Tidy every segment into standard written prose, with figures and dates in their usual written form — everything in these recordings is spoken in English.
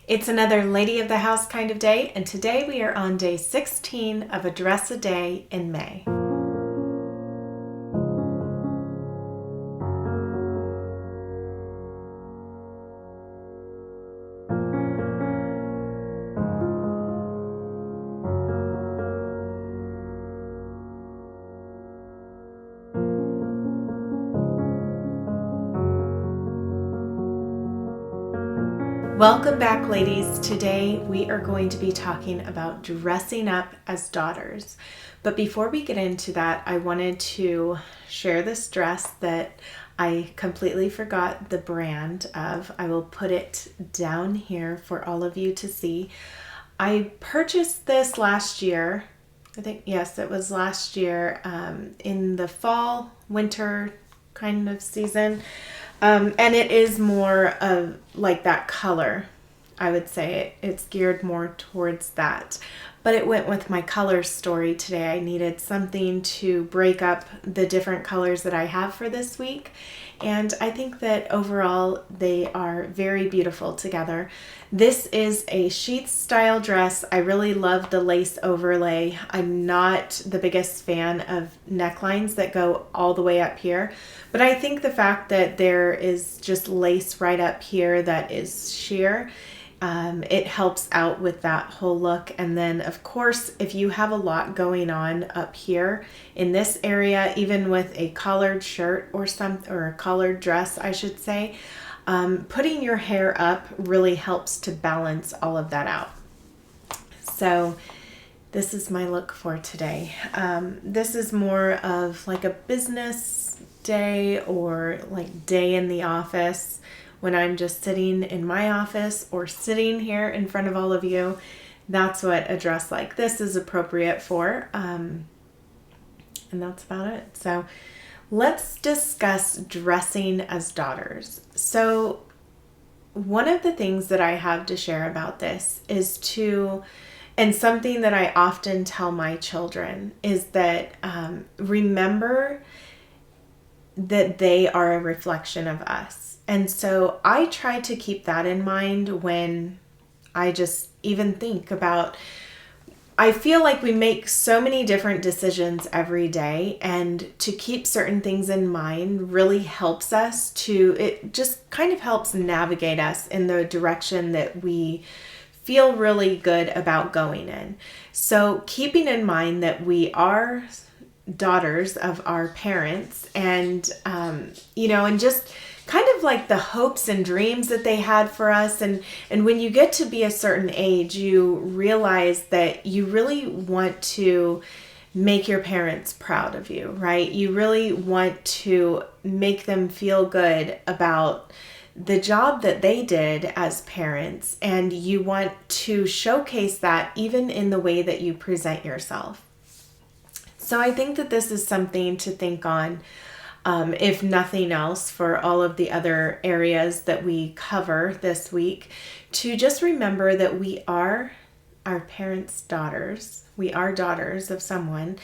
It's another lady of the house kind of day, and today we are on day 16 of a dress a day in May. Welcome back, ladies. Today we are going to be talking about dressing up as daughters. But before we get into that, I wanted to share this dress that I completely forgot the brand of. I will put it down here for all of you to see. I purchased this last year. I think, yes, it was last year in the fall, winter kind of season. And it is more of like that color. I would say it's geared more towards that. But it went with my color story today. I needed something to break up the different colors that I have for this week. And I think that overall they are very beautiful together. This is a sheath style dress. I really love the lace overlay. I'm not the biggest fan of necklines that go all the way up here, but I think the fact that there is just lace right up here that is sheer, it helps out with that whole look. And then of course, if you have a lot going on up here in this area, even with a collared shirt or a collared dress, I should say, putting your hair up really helps to balance all of that out. So this is my look for today. This is more of like a business day or like day in the office when I'm just sitting in my office or sitting here in front of all of you. That's what a dress like this is appropriate for. And that's about it. So let's discuss dressing as daughters. So one of the things that I have to share about this is and something that I often tell my children is that remember that they are a reflection of us. And so I try to keep that in mind when I just even think about, I feel like we make so many different decisions every day, and to keep certain things in mind really helps us it just kind of helps navigate us in the direction that we feel really good about going in. So keeping in mind that we are daughters of our parents and just kind of like the hopes and dreams that they had for us. And when you get to be a certain age, you realize that you really want to make your parents proud of you, right? You really want to make them feel good about the job that they did as parents. And you want to showcase that even in the way that you present yourself. So I think that this is something to think on. If nothing else, for all of the other areas that we cover this week, to just remember that we are our parents' daughters. We are daughters of someone,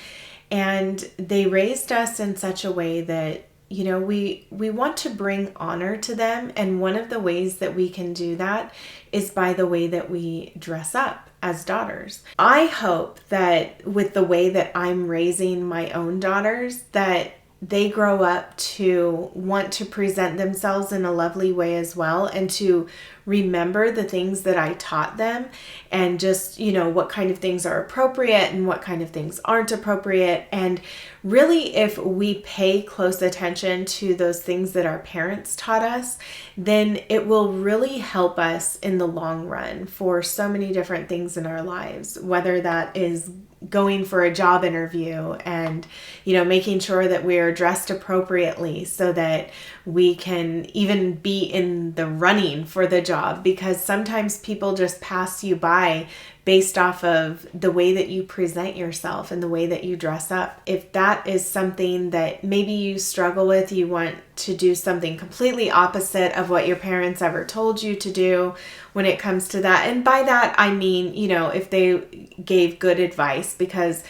and they raised us in such a way that, we want to bring honor to them. And one of the ways that we can do that is by the way that we dress up as daughters. I hope that with the way that I'm raising my own daughters, that they grow up to want to present themselves in a lovely way as well, and to remember the things that I taught them, and just, what kind of things are appropriate and what kind of things aren't appropriate. And really, if we pay close attention to those things that our parents taught us, then it will really help us in the long run for so many different things in our lives, whether that is going for a job interview and, making sure that we're dressed appropriately so that we can even be in the running for the job, because sometimes people just pass you by based off of the way that you present yourself and the way that you dress up. If that is something that maybe you struggle with, you want to do something completely opposite of what your parents ever told you to do when it comes to that. And by that, I mean, if they gave good advice, because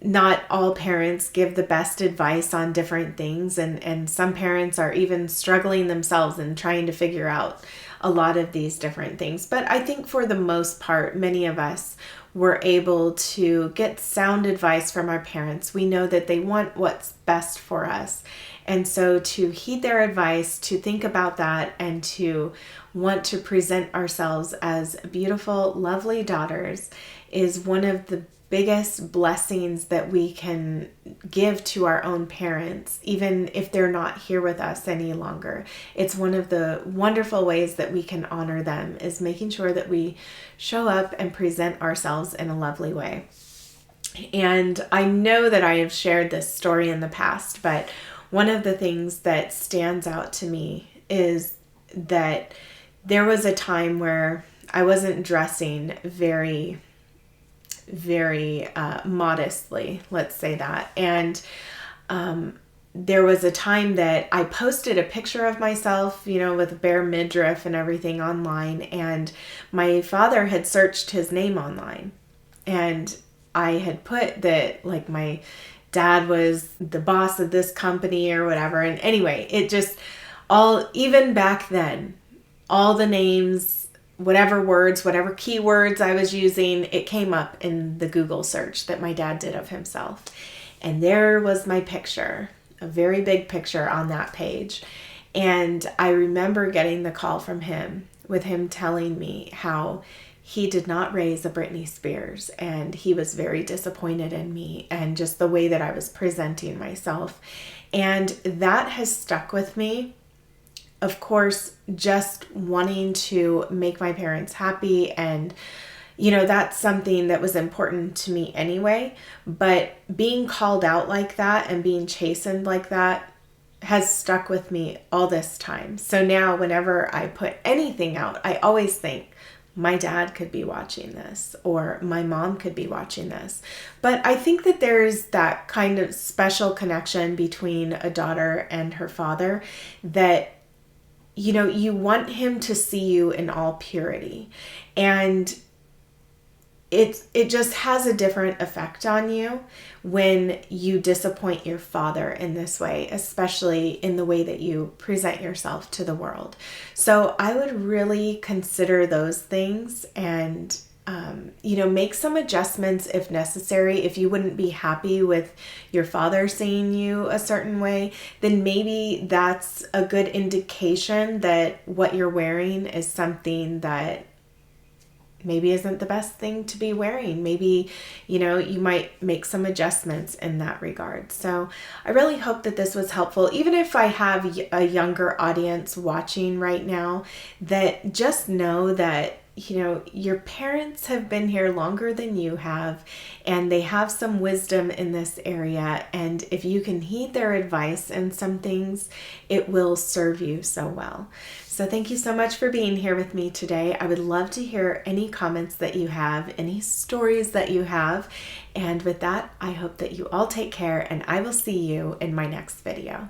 not all parents give the best advice on different things. And some parents are even struggling themselves and trying to figure out a lot of these different things. But I think for the most part, many of us were able to get sound advice from our parents. We know that they want what's best for us. And so to heed their advice, to think about that, and to want to present ourselves as beautiful, lovely daughters is one of the biggest blessings that we can give to our own parents, even if they're not here with us any longer. It's one of the wonderful ways that we can honor them, is making sure that we show up and present ourselves in a lovely way. And I know that I have shared this story in the past, but one of the things that stands out to me is that there was a time where I wasn't dressing very modestly, let's say that. And there was a time that I posted a picture of myself, with a bare midriff and everything online. And my father had searched his name online. And I had put that, like, my dad was the boss of this company or whatever. And anyway, it just even back then, all the names, whatever words, whatever keywords I was using, it came up in the Google search that my dad did of himself. And there was my picture, a very big picture on that page. And I remember getting the call from him, with him telling me how he did not raise a Britney Spears, and he was very disappointed in me and just the way that I was presenting myself. And that has stuck with me. Of course, just wanting to make my parents happy, and that's something that was important to me anyway. But being called out like that and being chastened like that has stuck with me all this time. So now whenever I put anything out, I always think, my dad could be watching this, or my mom could be watching this. But I think that there's that kind of special connection between a daughter and her father that, you want him to see you in all purity. And it just has a different effect on you when you disappoint your father in this way, especially in the way that you present yourself to the world. So I would really consider those things and, make some adjustments if necessary. If you wouldn't be happy with your father seeing you a certain way, then maybe that's a good indication that what you're wearing is something that maybe isn't the best thing to be wearing. Maybe, you might make some adjustments in that regard. So I really hope that this was helpful. Even if I have a younger audience watching right now, that just know that, your parents have been here longer than you have, and they have some wisdom in this area. And if you can heed their advice in some things, it will serve you so well. So thank you so much for being here with me today. I would love to hear any comments that you have, any stories that you have. And with that, I hope that you all take care, and I will see you in my next video.